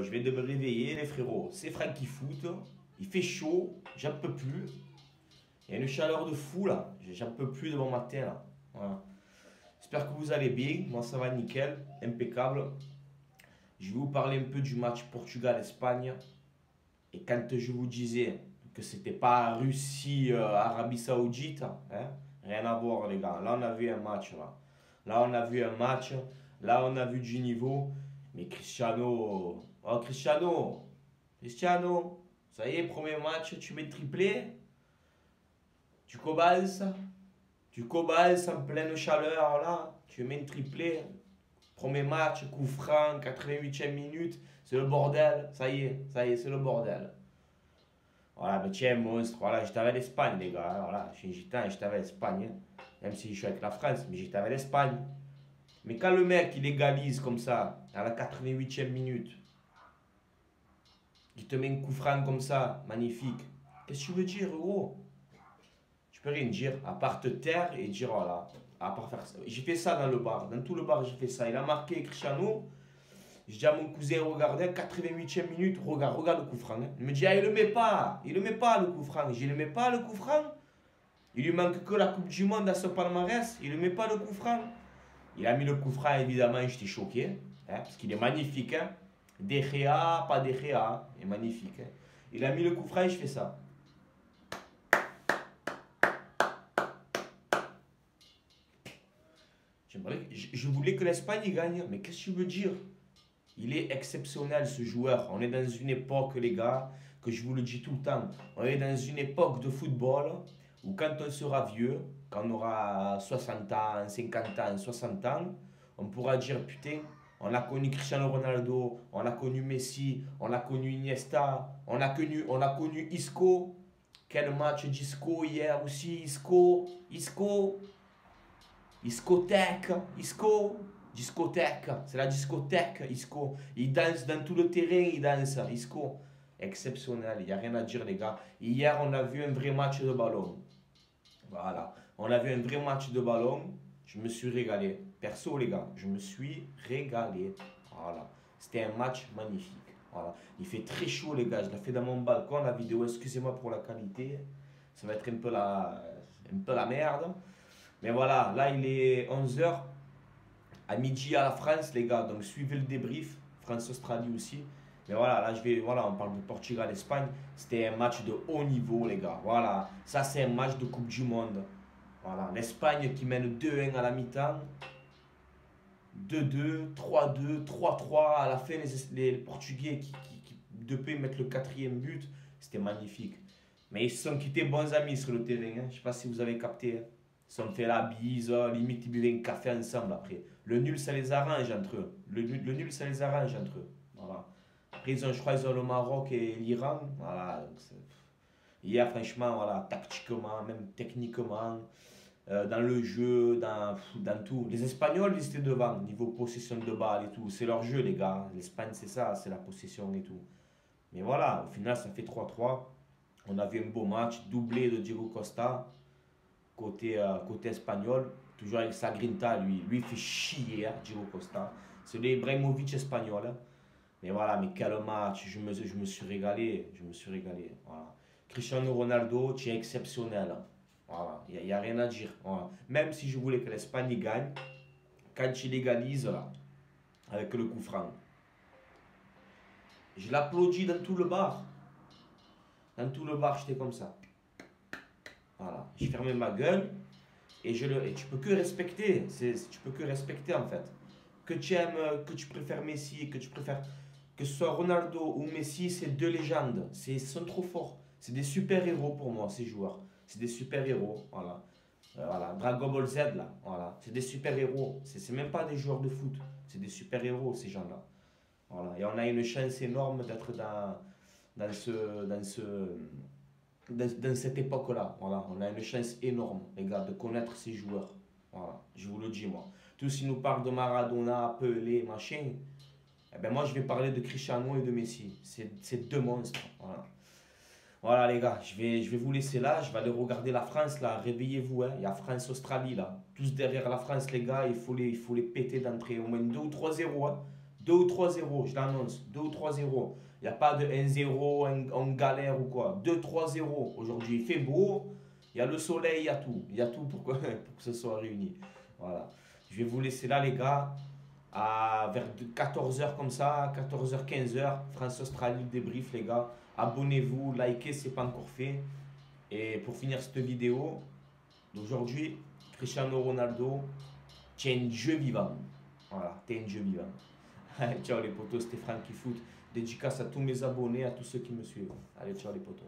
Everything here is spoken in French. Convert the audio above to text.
Je viens de me réveiller, les frérots. C'est Francky Foot. Il fait chaud, j'en peux plus. Il y a une chaleur de fou là. J'en peux plus de bon matin là. Voilà. J'espère que vous allez bien. Moi ça va nickel, impeccable. Je vais vous parler un peu du match Portugal-Espagne. Et quand je vous disais que c'était pas Russie, Arabie Saoudite, hein, rien à voir les gars. Là on a vu un match là. Là on a vu un match. Là on a vu du niveau. Mais Cristiano, oh Cristiano, ça y est, premier match, tu mets triplé. Tu commences en pleine chaleur là, tu mets un triplé. Premier match, coup franc, 88e minute, c'est le bordel, ça y est, c'est le bordel. Voilà, mais tiens, monstre, voilà, j'étais avec l'Espagne, les gars, voilà, je suis gitan, j'étais avec l'Espagne, hein. Même si je suis avec la France, mais j'étais avec l'Espagne. Mais quand le mec, il égalise comme ça, à la 88e minute, il te met un coup franc comme ça, magnifique, qu'est-ce que tu veux dire, gros? Je peux rien dire, à part te taire et dire, voilà, à part faire ça. J'ai fait ça dans le bar, dans tout le bar, j'ai fait ça. Il a marqué Cristiano. Je dis à mon cousin, regardez, 88e minute, regarde le coup franc. Hein. Il me dit, ah, il le met pas le coup franc. Je dis, il le met pas le coup franc. Il lui manque que la Coupe du Monde à son palmarès, il ne met pas le coup franc. Il a mis le coup franc, évidemment, j'étais choqué, hein, parce qu'il est magnifique. Hein. De Gea, pas De Gea, il est magnifique. Hein. Il a mis le coup franc et je fais ça. Je voulais que l'Espagne gagne, mais qu'est-ce que tu veux dire? Il est exceptionnel ce joueur. On est dans une époque, les gars, que je vous le dis tout le temps. On est dans une époque de football où quand on sera vieux, quand on aura 60 ans, 50 ans, 60 ans, on pourra dire putain, on a connu Cristiano Ronaldo, on a connu Messi, on a connu Iniesta, on a connu Isco. Quel match d'Isco hier aussi, Isco. Discothèque, c'est la discothèque, Isco. Il danse dans tout le terrain, il danse, Isco. Exceptionnel, il n'y a rien à dire, les gars. Hier, on a vu un vrai match de ballon. Voilà, on a vu un vrai match de ballon. Je me suis régalé. Perso, les gars, je me suis régalé. Voilà, c'était un match magnifique. Voilà, il fait très chaud, les gars. Je l'ai fait dans mon balcon, la vidéo. Excusez-moi pour la qualité. Ça va être un peu la merde. Mais voilà, là il est 11 h. À midi à la France, les gars. Donc suivez le débrief. France-Australie aussi. Mais voilà, là voilà, on parle de Portugal-Espagne. C'était un match de haut niveau, les gars. Voilà, ça c'est un match de Coupe du Monde. Voilà, l'Espagne qui mène 2-1 à la mi-temps. 2-2, 3-2, 3-3. À la fin, les Portugais qui depuis mettre le 4e but. C'était magnifique. Mais ils se sont quittés bons amis sur le terrain. Hein. Je ne sais pas si vous avez capté. Hein. Ils se sont fait la bise, limite ils buvaient un café ensemble après. Le nul, ça les arrange entre eux. Le nul, ça les arrange entre eux. Voilà. Après, je crois qu'ils ont le Maroc et l'Iran. Voilà. Hier, franchement, voilà, tactiquement, même techniquement, dans le jeu, dans tout. Les Espagnols, ils étaient devant, niveau possession de balle et tout. C'est leur jeu, les gars. L'Espagne, c'est ça, c'est la possession et tout. Mais voilà, au final, ça fait 3-3. On a vu un beau match, doublé de Diego Costa. Côté espagnol, toujours avec sa grinta, lui il fait chier, hein, Diego Costa. C'est l'Ibrahimovic espagnol. Hein. Mais voilà, mais quel match, je me suis régalé, Voilà. Cristiano Ronaldo, tu es exceptionnel. Hein. Voilà, il n'y a rien à dire. Voilà. Même si je voulais que l'Espagne gagne, quand il égalise, là, avec le coup franc, je l'applaudis dans tout le bar. Dans tout le bar, j'étais comme ça. Voilà, j'ai fermé ma gueule et tu peux que respecter, tu peux que respecter en fait. Que tu aimes, que tu préfères Messi, que ce soit Ronaldo ou Messi, c'est deux légendes, ils sont trop forts. C'est des super-héros pour moi, ces joueurs. C'est des super-héros, voilà. Voilà, Dragon Ball Z là, voilà. C'est des super-héros, c'est même pas des joueurs de foot, c'est des super-héros ces gens-là. Voilà, et on a une chance énorme d'être dans cette époque-là, voilà, on a une chance énorme, les gars, de connaître ces joueurs. Voilà, je vous le dis, moi. Tous s'ils nous parlent de Maradona, Pelé, machin, eh ben moi, je vais parler de Cristiano et de Messi. C'est deux monstres. Voilà. Voilà, les gars, je vais vous laisser là. Je vais aller regarder la France, là. Réveillez-vous, hein. Il y a France-Australie, là. Tous derrière la France, les gars. Il faut les péter d'entrée. Au moins 2 ou 3-0, hein. 2 ou 3-0, je l'annonce. 2 ou 3-0. Il n'y a pas de 1-0 en galère ou quoi. 2-3-0. Aujourd'hui, il fait beau. Il y a le soleil, il y a tout. Il y a tout pour que ce soit réuni. Voilà. Je vais vous laisser là, les gars. Vers 14h comme ça, 14h, 15h. France-Australie, débrief, les gars. Abonnez-vous, likez si ce n'est pas encore fait. Et pour finir cette vidéo d'aujourd'hui, Cristiano Ronaldo, tu es un jeu vivant. Voilà, tu es un jeu vivant. Ciao les potos, c'était Francky Foot. Dédicace à tous mes abonnés, à tous ceux qui me suivent. Allez, ciao les potos.